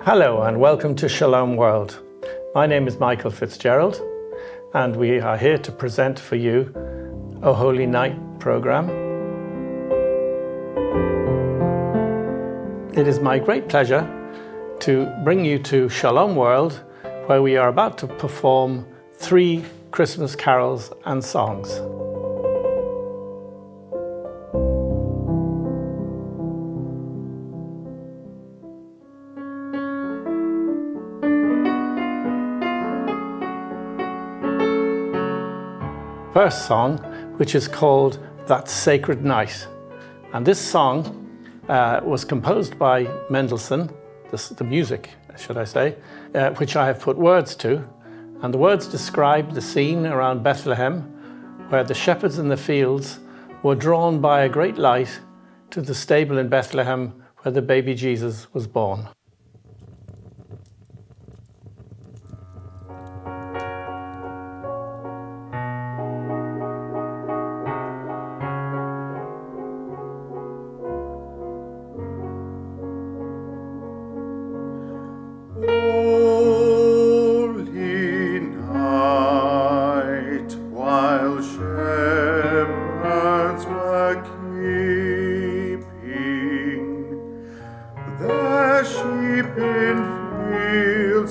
Hello and welcome to Shalom World. My name is Michael Fitzgerald and we are here to present for you O Holy Night program. It is my great pleasure to bring you to Shalom World, where we are about to perform 3 Christmas carols and songs. First song, which is called That Sacred Night. And this song was composed by Mendelssohn, the music, should I say, which I have put words to. And the words describe the scene around Bethlehem, where the shepherds in the fields were drawn by a great light to the stable in Bethlehem where the baby Jesus was born.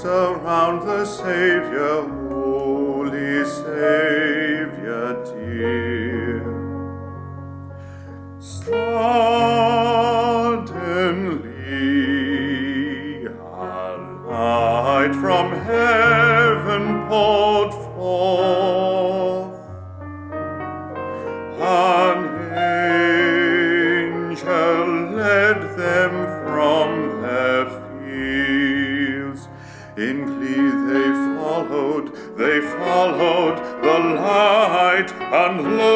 Around the Savior, holy Savior dear. Suddenly a light from heaven poured forth. An angel led them from their fields. In glee they followed the light, and lo,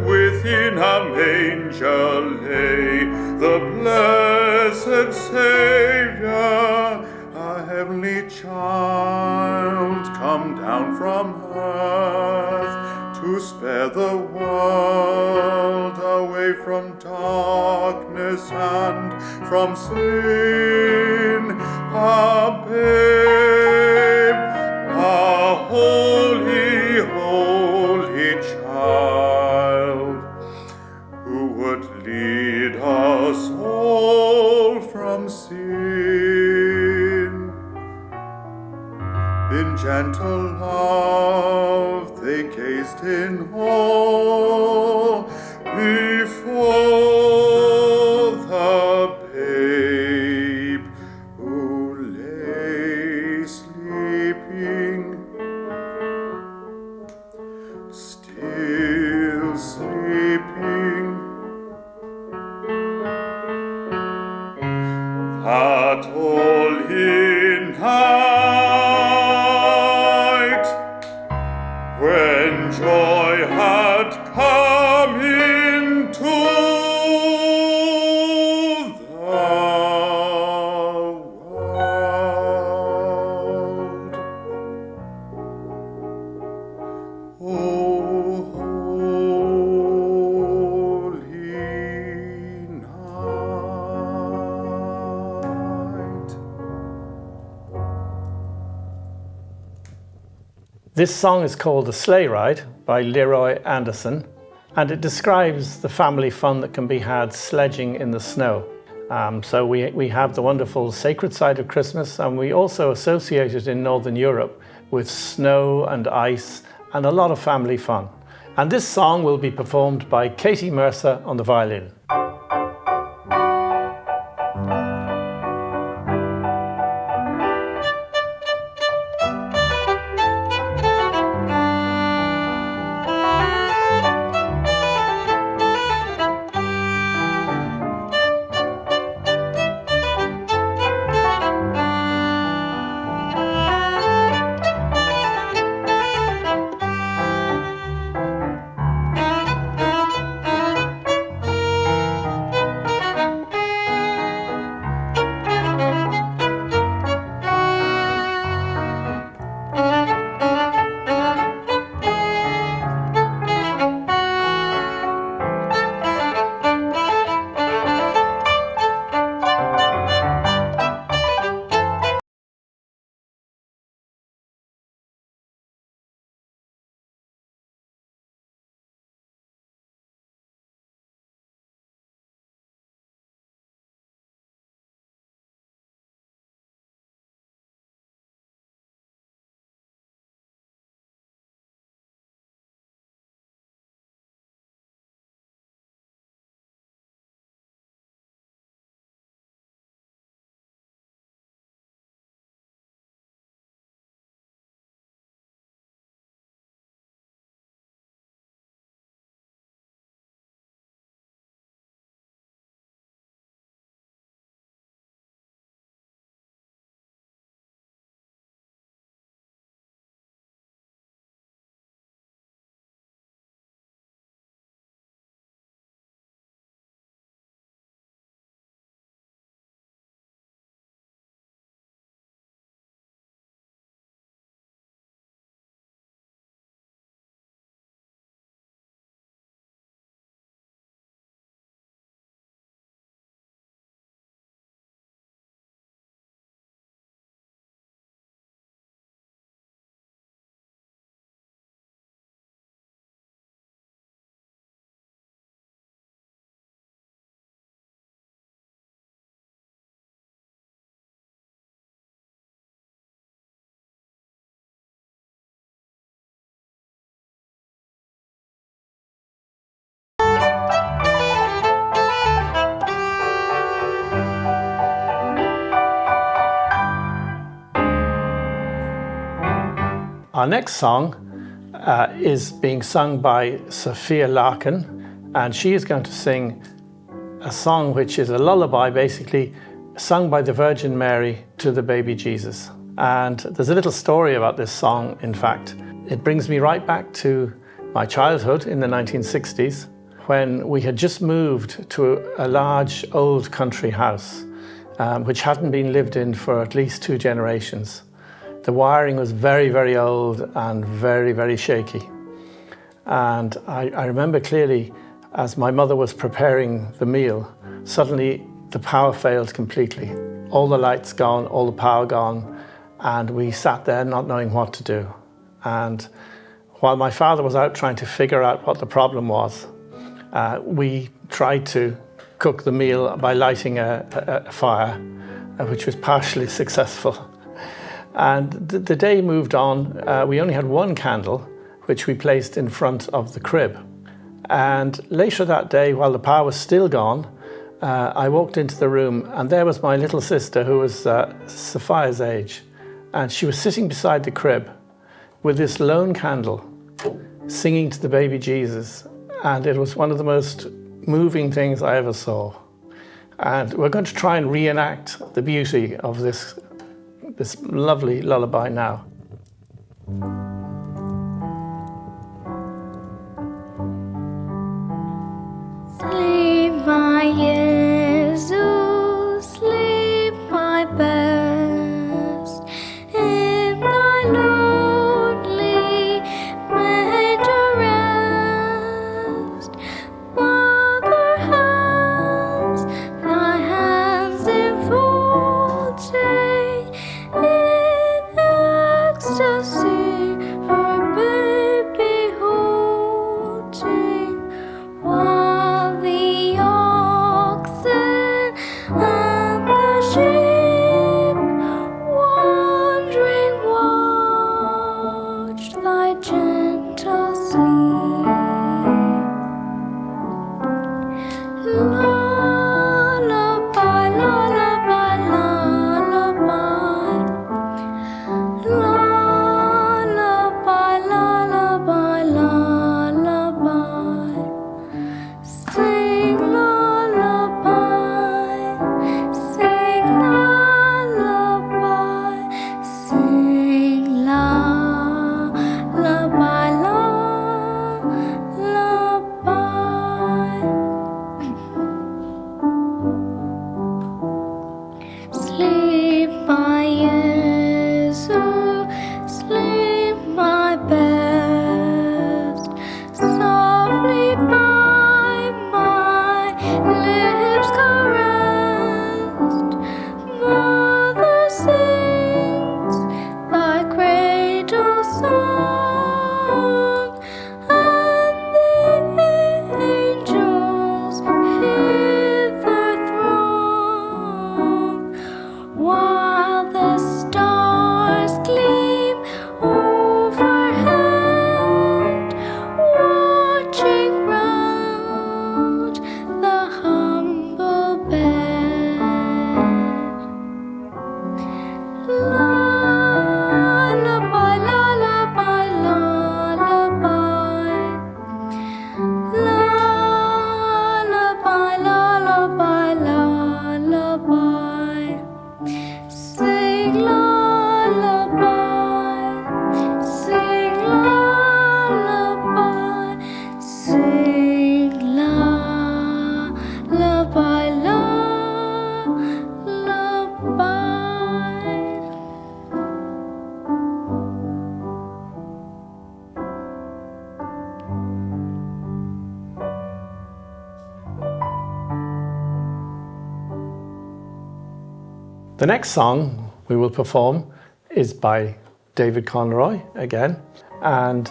within a manger lay the blessed Savior, a heavenly child come down from earth to spare the world away from darkness and from sin. A babe, a holy, holy child, who would lead us all from sin. In gentle love they gazed in awe before the babe who lay sleeping, still sleeping. That holy night, when joy had come into the world. Oh, holy night. This song is called The Sleigh Ride by Leroy Anderson, and it describes the family fun that can be had sledging in the snow. So we have the wonderful sacred side of Christmas, and we also associate it in Northern Europe with snow and ice and a lot of family fun. And this song will be performed by Katie Mercer on the violin. Our next song is being sung by Sophia Larkin, and she is going to sing a song which is a lullaby, basically sung by the Virgin Mary to the baby Jesus. And there's a little story about this song, in fact. It brings me right back to my childhood in the 1960s, when we had just moved to a large old country house, which hadn't been lived in for at least 2 generations. The wiring was very, very old and very, very shaky. And I remember clearly, as my mother was preparing the meal, suddenly the power failed completely. All the lights gone, all the power gone, and we sat there not knowing what to do. And while my father was out trying to figure out what the problem was, we tried to cook the meal by lighting a fire, which was partially successful. And the day moved on. We only had 1 candle, which we placed in front of the crib. And later that day, while the power was still gone, I walked into the room, and there was my little sister, who was Sophia's age. And she was sitting beside the crib with this lone candle, singing to the baby Jesus. And it was one of the most moving things I ever saw. And we're going to try and reenact the beauty of this lovely lullaby now. Sleep, my Jesus, sleep, my best, in thy lonely bed to rest. Mother has thy hands enfolding, in ecstasy her baby holding, while the oxen and the sheep wandering watched thy gentle sleep. Lullaby, lullaby, lullaby. Lullaby, lullaby, lullaby. Sing lullaby, sing lullaby, sing lullaby, lullaby. Sleep, my Jesus, sleep, my best, softly by my lips caressed. Mother sings thy cradle song, and the angels hither throng, while the stars gleam overhead, watching round the humble bed. Lullaby, lullaby, lullaby. Lullaby, lullaby, lullaby. Sing lullaby, sing lullaby, sing lullaby, lullaby. The next song we will perform is by David Conroy again, and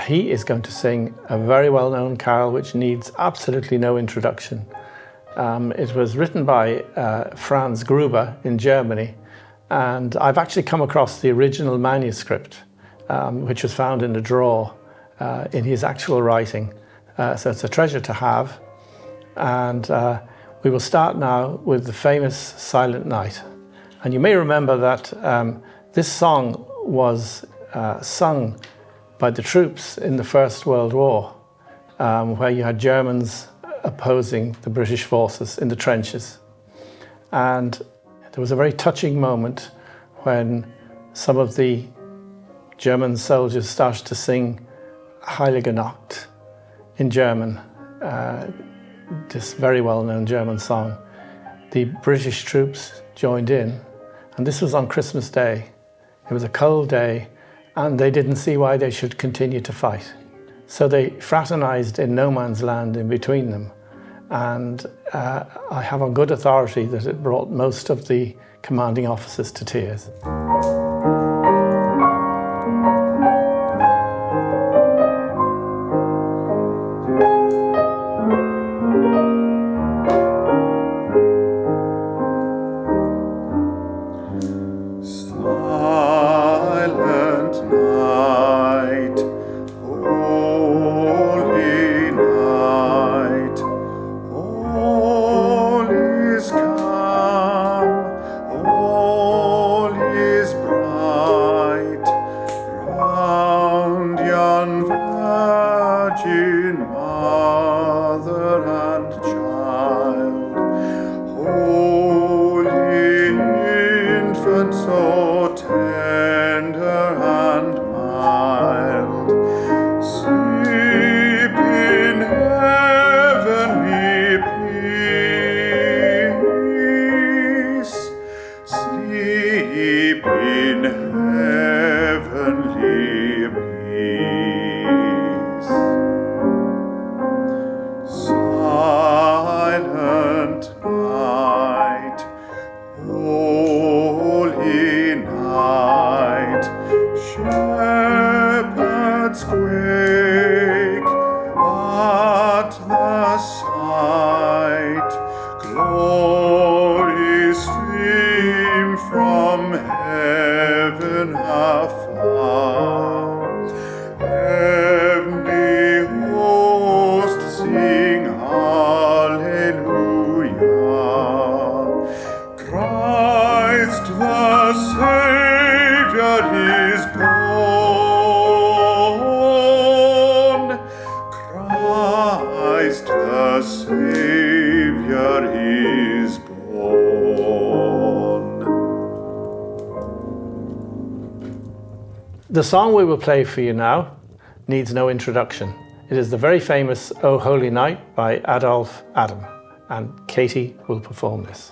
he is going to sing a very well-known carol which needs absolutely no introduction. It was written by Franz Gruber in Germany, and I've actually come across the original manuscript, which was found in a drawer in his actual writing. So it's a treasure to have. And we will start now with the famous Silent Night. And you may remember that this song was sung by the troops in the First World War, where you had Germans opposing the British forces in the trenches. And there was a very touching moment when some of the German soldiers started to sing Heilige Nacht in German, this very well-known German song. The British troops joined in, and this was on Christmas Day. It was a cold day, and they didn't see why they should continue to fight. So they fraternized in no man's land in between them. And I have on good authority that it brought most of the commanding officers to tears. The song we will play for you now needs no introduction. It is the very famous O Holy Night by Adolphe Adam, and Katie will perform this.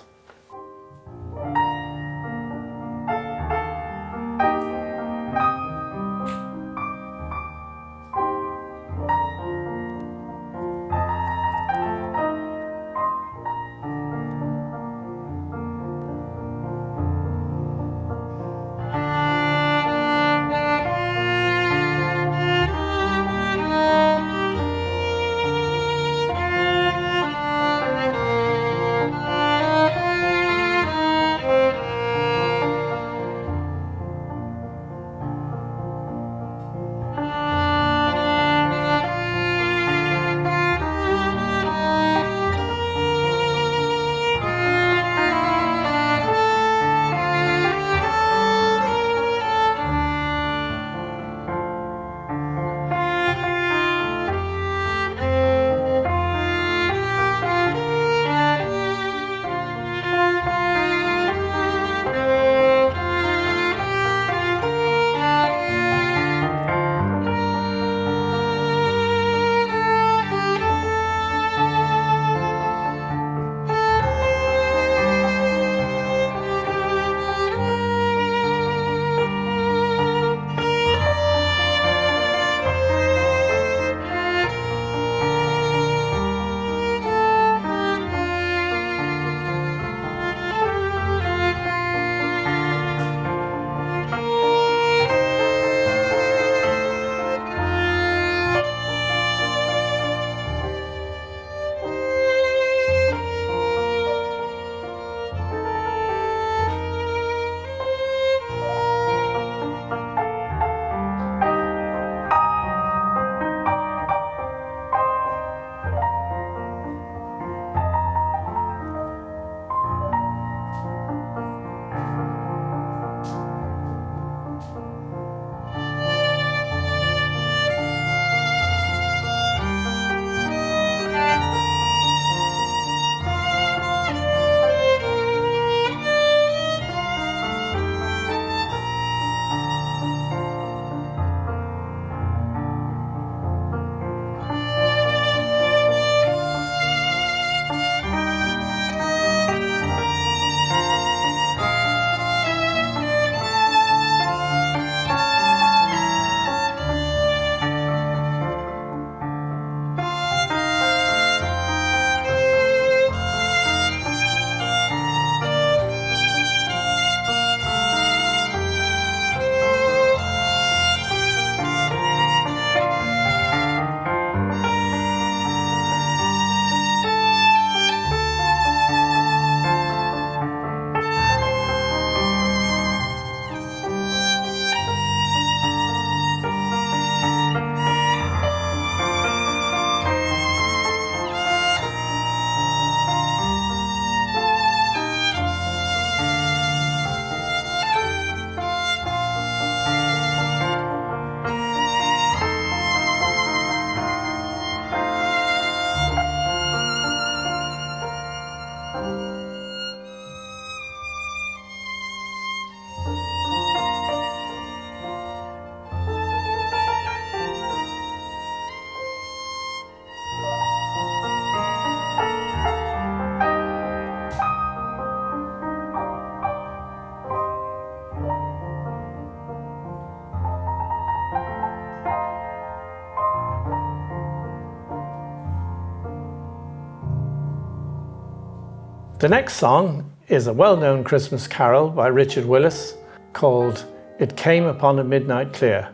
The next song is a well-known Christmas carol by Richard Willis called It Came Upon a Midnight Clear,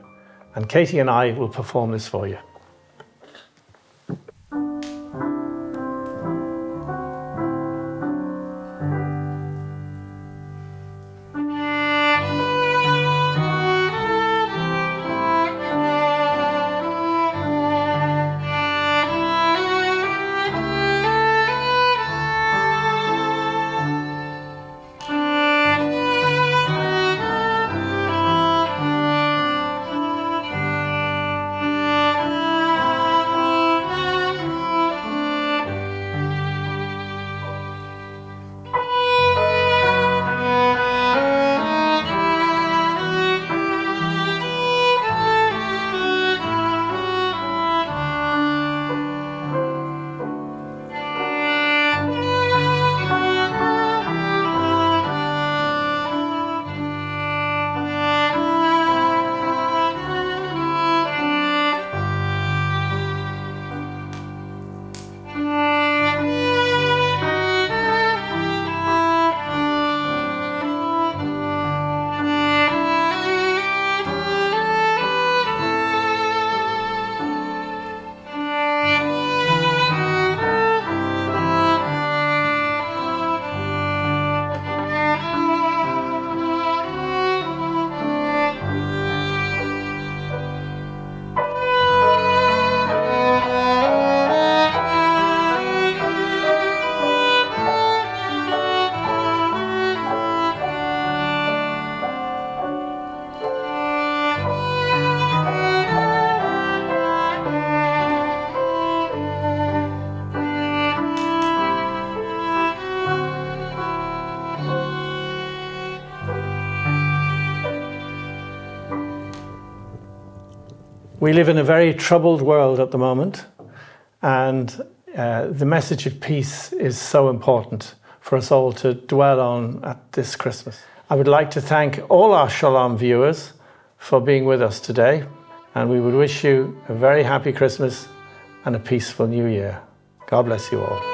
and Katie and I will perform this for you. We live in a very troubled world at the moment, and the message of peace is so important for us all to dwell on at this Christmas. I would like to thank all our Shalom viewers for being with us today, and we would wish you a very happy Christmas and a peaceful New Year. God bless you all.